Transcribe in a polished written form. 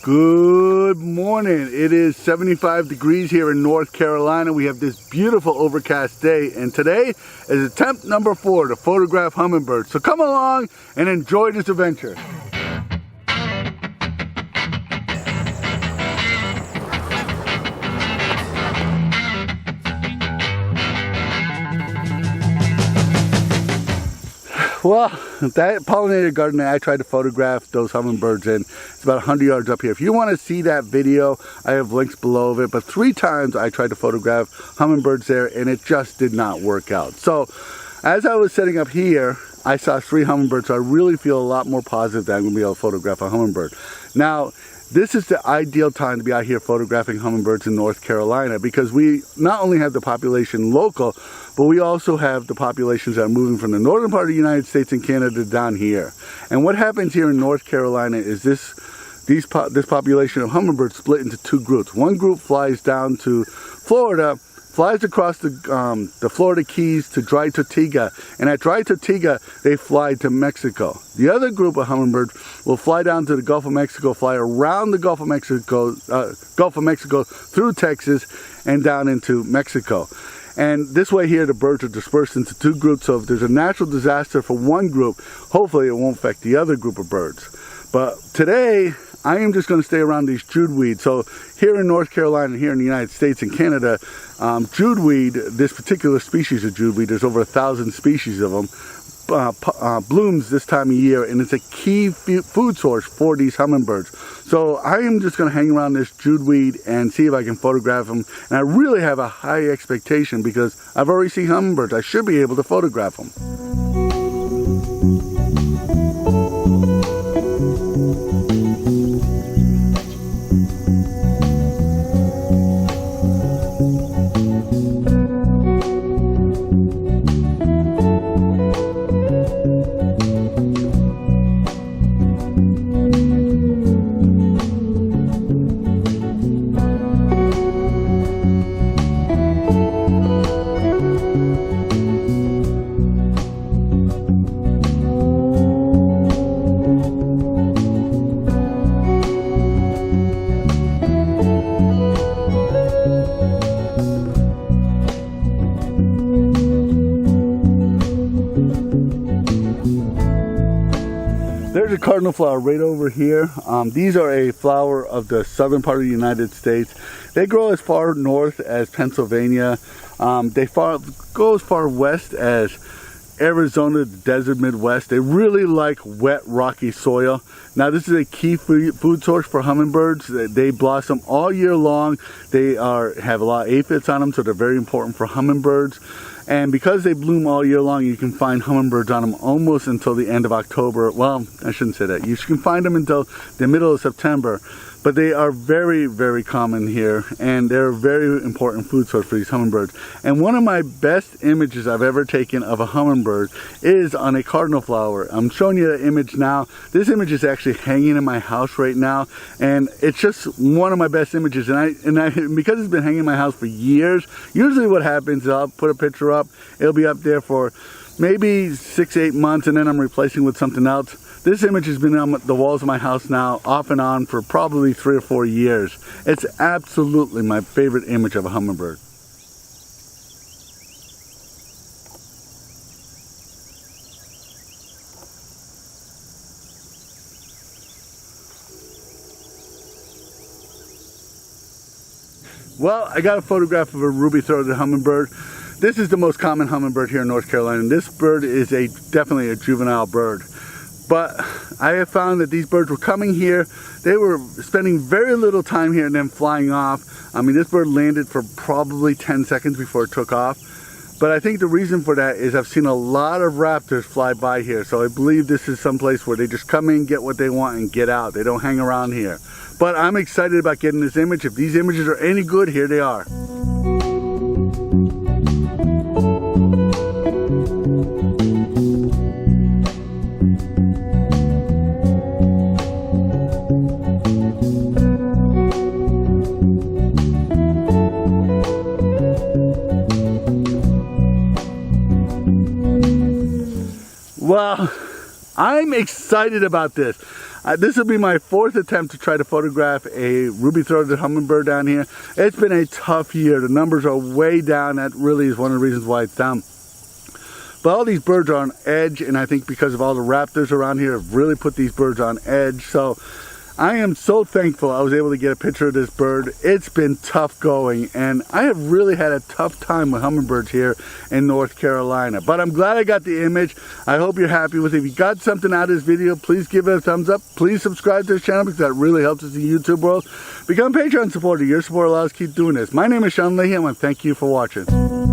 Good morning. It is 75 degrees here in North Carolina. We have this beautiful overcast day, and today is attempt number 4 to photograph hummingbirds. So come along and enjoy this adventure. Well, that pollinator garden that I tried to photograph those hummingbirds in, it's about 100 yards up here. If you want to see that video, I have links below of it. But 3 times I tried to photograph hummingbirds there, and it just did not work out. So as I was setting up here, I saw 3 hummingbirds, so I really feel a lot more positive that I'm going to be able to photograph a hummingbird. Now, this is the ideal time to be out here photographing hummingbirds in North Carolina, because we not only have the population local, but we also have the populations that are moving from the northern part of the United States and Canada down here. And what happens here in North Carolina is this population of hummingbirds split into 2 groups. One group flies down to Florida, flies across the Florida Keys to Dry Tortuga, and at Dry Tortuga they fly to Mexico. The other group of hummingbirds will fly down to the Gulf of Mexico, fly around the Gulf of Mexico through Texas and down into Mexico. And this way here the birds are dispersed into 2 groups, so if there's a natural disaster for one group, hopefully it won't affect the other group of birds. But today I am just going to stay around these judeweed. So here in North Carolina, here in the United States and Canada, judeweed, this particular species of judeweed, there's over 1,000 species of them, blooms this time of year, and it's a key food source for these hummingbirds. So I am just going to hang around this judeweed and see if I can photograph them. And I really have a high expectation because I've already seen hummingbirds. I should be able to photograph them. There's a cardinal flower right over here. These are a flower of the southern part of the United States. They grow as far north as Pennsylvania. They go as far west as Arizona, the desert Midwest. They really like wet, rocky soil. Now this is a key food source for hummingbirds. They blossom all year long. They have a lot of aphids on them, so they're very important for hummingbirds. And because they bloom all year long, you can find hummingbirds on them almost until the end of October. Well, I shouldn't say that. You can find them until the middle of September. But they are very, very common here, and they're a very important food source for these hummingbirds. And one of my best images I've ever taken of a hummingbird is on a cardinal flower. I'm showing you the image now. This image is actually hanging in my house right now, and it's just one of my best images. And because it's been hanging in my house for years, usually what happens is I'll put a picture up, it'll be up there for maybe 6-8 months, and then I'm replacing with something else. This image has been on the walls of my house now off and on for probably 3 or 4 years. It's absolutely my favorite image of a hummingbird. Well, I got a photograph of a ruby-throated hummingbird. This is the most common hummingbird here in North Carolina, and this bird is definitely a juvenile bird. But I have found that these birds were coming here, they were spending very little time here and then flying off. I mean, this bird landed for probably 10 seconds before it took off. But I think the reason for that is I've seen a lot of raptors fly by here. So I believe this is some place where they just come in, get what they want, and get out. They don't hang around here. But I'm excited about getting this image. If these images are any good, here they are. Well, I'm excited about this. This will be my 4th attempt to try to photograph a ruby-throated hummingbird down here. It's been a tough year. The numbers are way down. That really is one of the reasons why it's down. But all these birds are on edge, and I think because of all the raptors around here have really put these birds on edge. So I am so thankful I was able to get a picture of this bird. It's been tough going, and I have really had a tough time with hummingbirds here in North Carolina. But I'm glad I got the image. I hope you're happy with it. If you got something out of this video, please give it a thumbs up. Please subscribe to this channel because that really helps us in the YouTube world. Become a Patreon supporter. Your support allows us to keep doing this. My name is Leahy, and I want to thank you for watching.